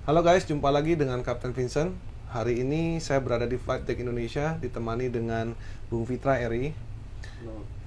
Halo guys, jumpa lagi dengan Kapten Vincent. Hari ini saya berada di Flight Deck Indonesia ditemani dengan Bung Fitra Eri.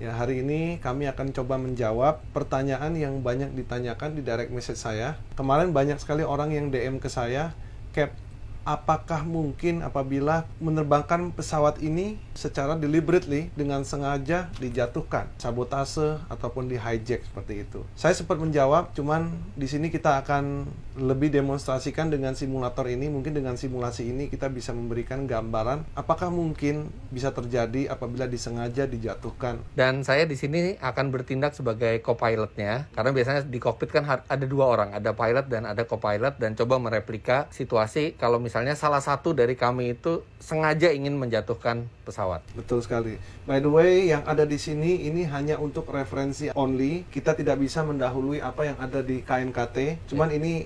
Ya, hari ini kami akan coba menjawab pertanyaan yang banyak ditanyakan di direct message saya. Kemarin banyak sekali orang yang DM ke saya, Cap, apakah mungkin apabila menerbangkan pesawat ini secara deliberately dengan sengaja dijatuhkan, sabotase ataupun di hijack seperti itu? Saya sempat menjawab, cuman di sini kita akan lebih demonstrasikan dengan simulator ini. Mungkin dengan simulasi ini kita bisa memberikan gambaran apakah mungkin bisa terjadi apabila disengaja dijatuhkan. Dan saya di sini akan bertindak sebagai co-pilotnya, karena biasanya di kokpit kan ada dua orang, ada pilot dan ada co-pilot, dan coba mereplika situasi kalau misalnya salah satu dari kami itu sengaja ingin menjatuhkan pesawat. Betul sekali. By the way, yang ada di sini ini hanya untuk referensi only. Kita tidak bisa mendahului apa yang ada di KNKT. Cuman ini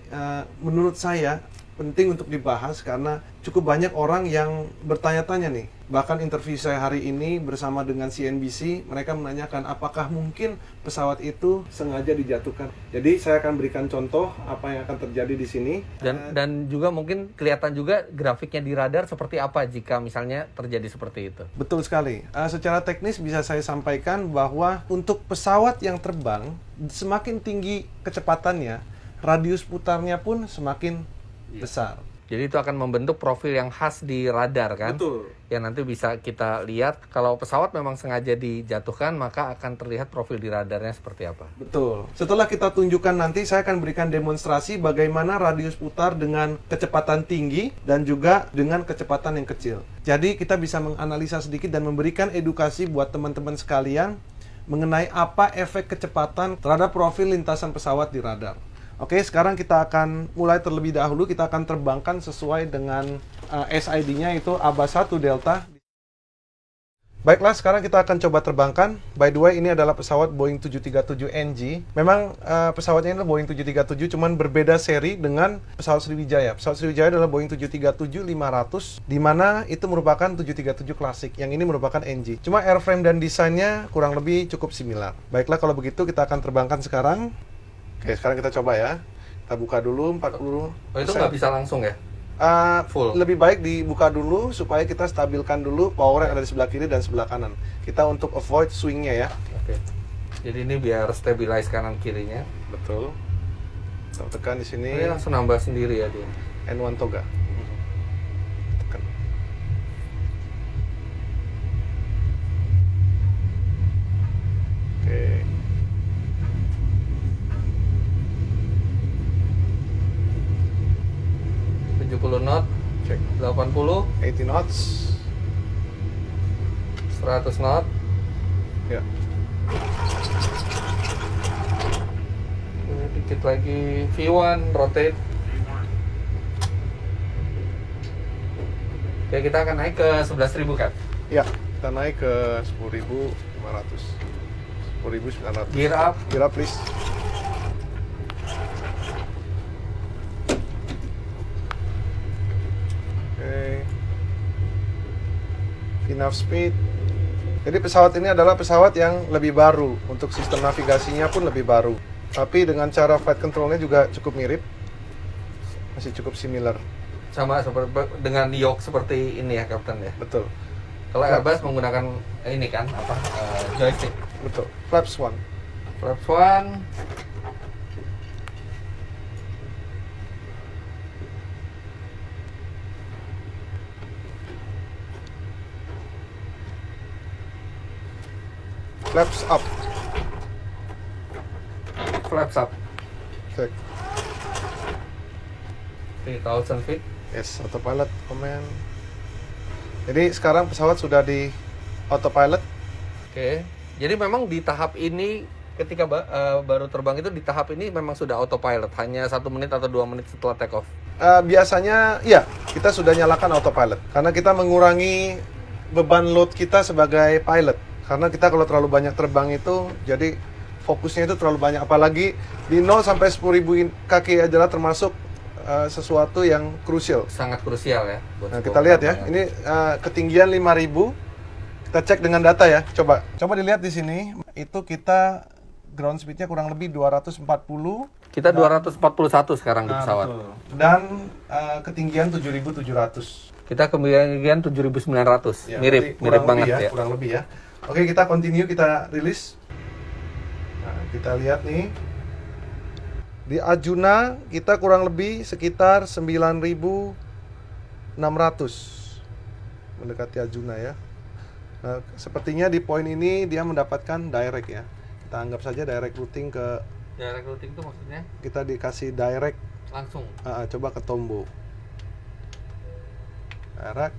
menurut saya penting untuk dibahas karena cukup banyak orang yang bertanya-tanya nih. Bahkan interview saya hari ini bersama dengan CNBC, mereka menanyakan apakah mungkin pesawat itu sengaja dijatuhkan. Jadi saya akan berikan contoh apa yang akan terjadi di sini. Dan juga mungkin kelihatan juga grafiknya di radar seperti apa jika misalnya terjadi seperti itu. Betul sekali. Secara teknis bisa saya sampaikan bahwa untuk pesawat yang terbang, semakin tinggi kecepatannya, radius putarnya pun semakin besar. Jadi itu akan membentuk profil yang khas di radar kan? Betul. Yang nanti bisa kita lihat kalau pesawat memang sengaja dijatuhkan, maka akan terlihat profil di radarnya seperti apa. Betul. Setelah kita tunjukkan nanti, saya akan berikan demonstrasi bagaimana radius putar dengan kecepatan tinggi dan juga dengan kecepatan yang kecil. Jadi kita bisa menganalisa sedikit dan memberikan edukasi buat teman-teman sekalian mengenai apa efek kecepatan terhadap profil lintasan pesawat di radar. Oke, sekarang kita akan mulai terlebih dahulu. Kita akan terbangkan sesuai dengan SID-nya, itu ABA 1 Delta. Baiklah, sekarang kita akan coba terbangkan. By the way, ini adalah pesawat Boeing 737NG. Memang pesawatnya ini adalah Boeing 737, cuman berbeda seri dengan pesawat Sriwijaya. Pesawat Sriwijaya adalah Boeing 737-500, di mana itu merupakan 737 klasik. Yang ini merupakan NG. Cuma airframe dan desainnya kurang lebih cukup similar. Baiklah, kalau begitu kita akan terbangkan sekarang. Oke, sekarang kita coba ya. Kita buka dulu 40. Oh, itu nggak bisa langsung ya? Full. Lebih baik dibuka dulu supaya kita stabilkan dulu power yang ada di sebelah kiri dan sebelah kanan. Kita untuk avoid swingnya ya. Oke. Jadi ini biar stabilize kanan kirinya. Betul. Kita tekan di sini. Ini langsung nambah sendiri ya dia. N1 toga. Tekan. Oke. Knot, Cek. 80, 80 knots. 100 knot. Ya. Dikit lagi V1 rotate. Oke, kita akan naik ke 11.000 kan? Ya, kita naik ke 10.500. 10.900. Gear up. Gear up please. Enough speed. Jadi pesawat ini adalah pesawat yang lebih baru. Untuk sistem navigasinya pun lebih baru. Tapi dengan cara flight controlnya juga cukup mirip. Masih cukup similar. Sama seperti dengan yoke seperti ini ya, Kapten ya. Betul. Kalau Airbus menggunakan ini kan joystick. Betul. Flaps 1. Flaps 1. Flaps up. Flaps up. Cek. 3000 feet. Yes, autopilot command. Jadi sekarang pesawat sudah di autopilot. Oke. Jadi memang di tahap ini ketika baru terbang itu di tahap ini memang sudah autopilot, hanya 1 menit atau 2 menit setelah take off. Biasanya ya kita sudah nyalakan autopilot karena kita mengurangi beban load kita sebagai pilot. Karena kita kalau terlalu banyak terbang itu, jadi fokusnya itu terlalu banyak. Apalagi di 0 sampai 10.000 kaki adalah termasuk sesuatu yang krusial. Sangat krusial ya. Nah, kita lihat ya, ini ketinggian 5.000. Kita cek dengan data ya, coba dilihat di sini. Itu kita ground speed-nya kurang lebih 240. Kita 241 sekarang di Nah, pesawat. betul. Dan ketinggian 7.700. Kita kemudian 7.900. Ya, mirip berarti kurang banget lebih ya. Kurang lebih ya. Oke, kita continue, kita rilis. Nah, kita lihat nih. Di Arjuna kita kurang lebih sekitar 9.600. Mendekati Arjuna ya. Nah, sepertinya di poin ini dia mendapatkan direct ya. Kita anggap saja direct routing ke, Direct routing itu maksudnya kita dikasih direct. langsung. Coba ke Tombo. Direct.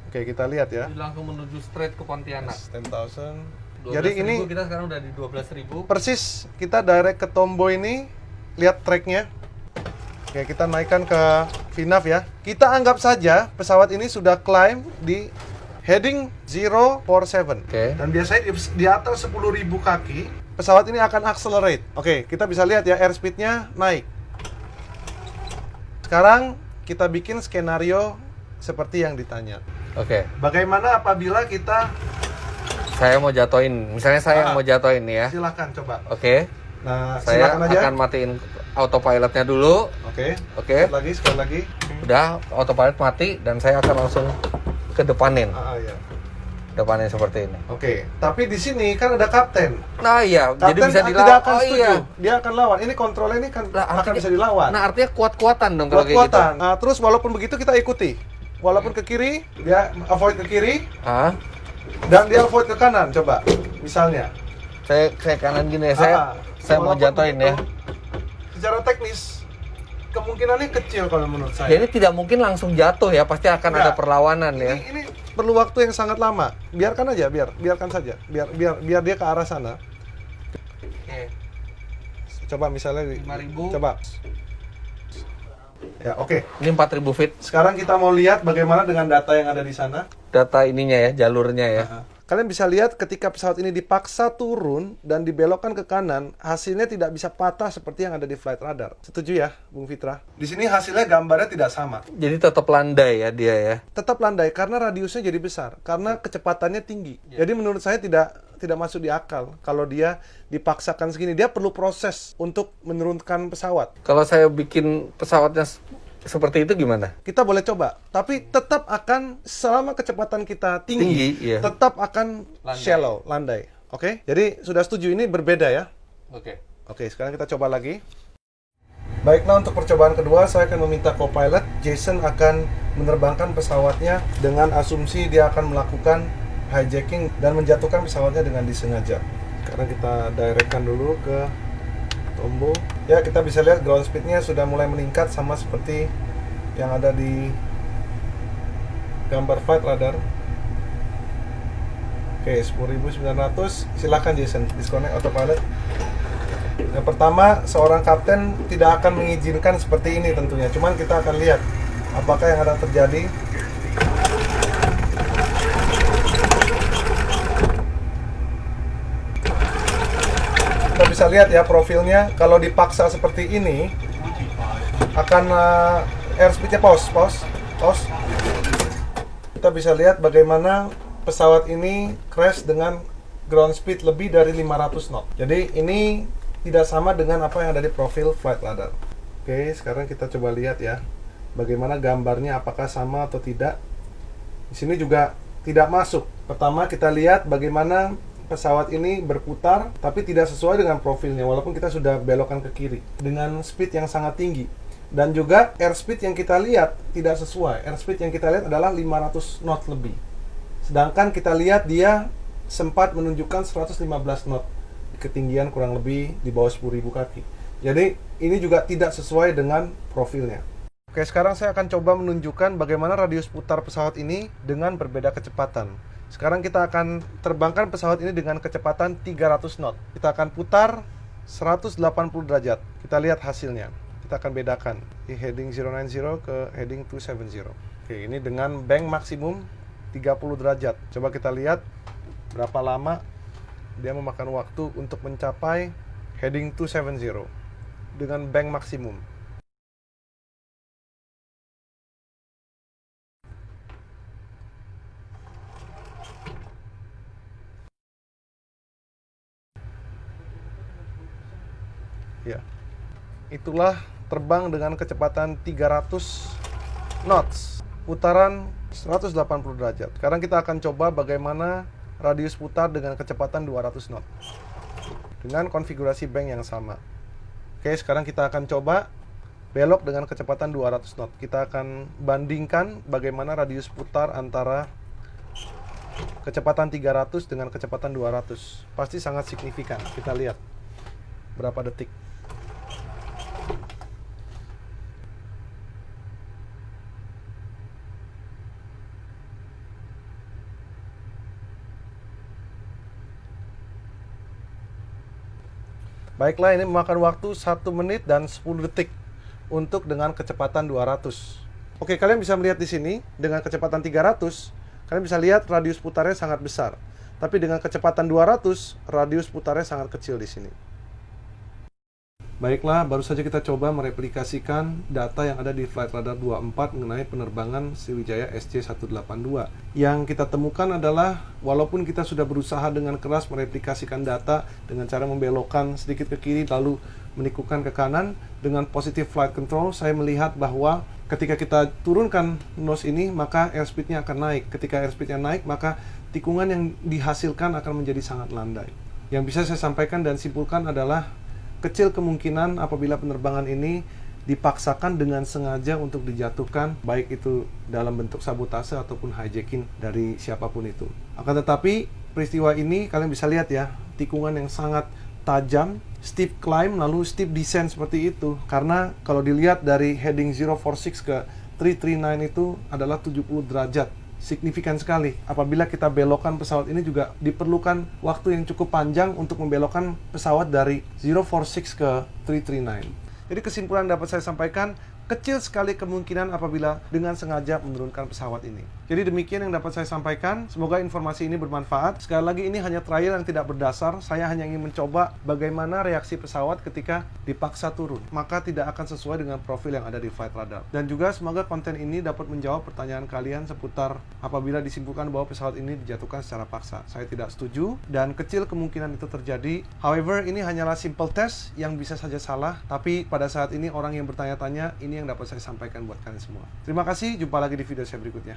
Oke, kita lihat ya. Jadi langsung menuju straight ke Pontianak. 10,000. 12.000, Jadi ini kita sekarang udah di 12.000. persis kita direct ke Tombo ini. Lihat tracknya. Oke, kita naikkan ke VNAV ya. Kita anggap saja pesawat ini sudah climb di heading 047. Oke. Dan biasanya di atas 10.000 kaki, pesawat ini akan accelerate. Oke, kita bisa lihat ya, airspeed-nya naik. Sekarang kita bikin skenario seperti yang ditanya. Oke. Bagaimana apabila kita, Saya mau jatuhin. Misalnya saya yang mau jatuhin nih ya. silakan coba. Oke. Nah, Saya silakan aja. akan matiin autopilotnya dulu. Oke. Oke. Sekali lagi. Udah autopilot mati dan saya akan langsung ke depanin. Ya. Depanin seperti ini. Oke, tapi di sini kan ada kapten. Nah iya, Kapten jadi bisa tidak dilawan. akan Oh setuju. iya. Dia akan lawan. Ini kontrolnya ini kan Lah, akan artinya- bisa dilawan. Nah artinya kuat-kuatan dong kalau kayak gitu. Kuat-kuatan. Nah, terus walaupun begitu kita ikuti. Walaupun ke kiri, dia avoid ke kiri, Ah, dan dia avoid ke kanan. Coba, misalnya. saya kanan gini ya. Saya mau Walaupun jatuhin ya. begitu, secara teknis, kemungkinannya kecil kalau menurut saya. Jadi tidak mungkin langsung jatuh ya, pasti akan Enggak. ada perlawanan ya. Ini perlu waktu yang sangat lama. Biarkan aja, biarkan saja. Biar dia ke arah sana. Oke. Coba misalnya 5.000. Coba. Ya, oke. Ini 4.000 feet Sekarang kita mau lihat bagaimana dengan data yang ada di sana. data ininya ya, jalurnya ya. Kalian bisa lihat ketika pesawat ini dipaksa turun dan dibelokkan ke kanan, hasilnya tidak bisa patah seperti yang ada di flight radar. Setuju ya, Bung Fitra? Di sini hasilnya gambarnya tidak sama. Jadi tetap landai ya dia ya. Tetap landai karena radiusnya jadi besar, karena kecepatannya tinggi. Jadi menurut saya tidak masuk di akal kalau dia dipaksakan segini. Dia perlu proses untuk menurunkan pesawat. Kalau saya bikin pesawatnya seperti itu gimana? Kita boleh coba, tapi tetap akan selama kecepatan kita tinggi, Iya. tetap akan Landai. shallow, landai. Oke? Jadi sudah setuju, ini berbeda ya. Oke. Oke, sekarang kita coba lagi. Baiklah, untuk percobaan kedua saya akan meminta co-pilot Jason akan menerbangkan pesawatnya dengan asumsi dia akan melakukan hijacking dan menjatuhkan pesawatnya dengan disengaja. Sekarang kita directkan dulu ke Tombo. Ya, kita bisa lihat ground speed-nya sudah mulai meningkat sama seperti yang ada di gambar flight radar. Oke, 10.900. Silakan Jason, disconnect autopilot. Yang pertama, seorang kapten tidak akan mengizinkan seperti ini tentunya. Cuman kita akan lihat apakah yang akan terjadi. Kita bisa lihat ya profilnya. Kalau dipaksa seperti ini, akan airspeed-nya pause. Kita bisa lihat bagaimana pesawat ini crash dengan ground speed lebih dari 500 knot. Jadi ini tidak sama dengan apa yang ada di profil flight radar. Oke, sekarang kita coba lihat ya, bagaimana gambarnya, apakah sama atau tidak. Di sini juga tidak masuk. Pertama kita lihat bagaimana pesawat ini berputar, tapi tidak sesuai dengan profilnya, walaupun kita sudah belokkan ke kiri dengan speed yang sangat tinggi. Dan juga airspeed yang kita lihat tidak sesuai. Airspeed yang kita lihat adalah 500 knot lebih. Sedangkan kita lihat dia sempat menunjukkan 115 knot di ketinggian kurang lebih di bawah 10.000 kaki. Jadi ini juga tidak sesuai dengan profilnya. Oke, sekarang saya akan coba menunjukkan bagaimana radius putar pesawat ini dengan berbeda kecepatan. Sekarang kita akan terbangkan pesawat ini dengan kecepatan 300 knot. Kita akan putar 180 derajat. Kita lihat hasilnya. Kita akan bedakan di heading 090 ke heading 270. Oke, ini dengan bank maksimum 30 derajat. Coba kita lihat berapa lama dia memakan waktu untuk mencapai heading 270 dengan bank maksimum. Itulah terbang dengan kecepatan 300 knots, putaran 180 derajat. Sekarang kita akan coba bagaimana radius putar dengan kecepatan 200 knot dengan konfigurasi bank yang sama. Oke, sekarang kita akan coba belok dengan kecepatan 200 knot. Kita akan bandingkan bagaimana radius putar antara kecepatan 300 dengan kecepatan 200. Pasti sangat signifikan. Kita lihat berapa detik. Baiklah, ini memakan waktu 1 menit dan 10 detik untuk dengan kecepatan 200. Oke, kalian bisa melihat di sini dengan kecepatan 300, kalian bisa lihat radius putarnya sangat besar. Tapi dengan kecepatan 200, radius putarnya sangat kecil di sini. Baiklah, baru saja kita coba mereplikasikan data yang ada di Flight Radar 24 mengenai penerbangan Sriwijaya SC182. Yang kita temukan adalah, walaupun kita sudah berusaha dengan keras mereplikasikan data dengan cara membelokkan sedikit ke kiri lalu menikupkan ke kanan, dengan positive flight control, saya melihat bahwa ketika kita turunkan nose ini, maka airspeed-nya akan naik. Ketika airspeed-nya naik, maka tikungan yang dihasilkan akan menjadi sangat landai. Yang bisa saya sampaikan dan simpulkan adalah, kecil kemungkinan apabila penerbangan ini dipaksakan dengan sengaja untuk dijatuhkan, baik itu dalam bentuk sabotase ataupun hijacking dari siapapun itu. Akan tetapi, peristiwa ini kalian bisa lihat ya, tikungan yang sangat tajam, steep climb, lalu steep descent seperti itu. Karena kalau dilihat dari heading 046 ke 339 itu adalah 70 derajat. Signifikan sekali. Apabila kita belokkan pesawat ini juga diperlukan waktu yang cukup panjang untuk membelokkan pesawat dari 046 ke 339. Jadi kesimpulan yang dapat saya sampaikan, kecil sekali kemungkinan apabila dengan sengaja menurunkan pesawat ini. Jadi demikian yang dapat saya sampaikan. Semoga informasi ini bermanfaat. Sekali lagi, ini hanya trial yang tidak berdasar. Saya hanya ingin mencoba bagaimana reaksi pesawat ketika dipaksa turun. Maka tidak akan sesuai dengan profil yang ada di Flight Radar. Dan juga semoga konten ini dapat menjawab pertanyaan kalian seputar apabila disimpulkan bahwa pesawat ini dijatuhkan secara paksa. Saya tidak setuju dan kecil kemungkinan itu terjadi. However, ini hanyalah simple test yang bisa saja salah. Tapi pada saat ini orang yang bertanya-tanya, ini yang dapat saya sampaikan buat kalian semua. Terima kasih, jumpa lagi di video saya berikutnya.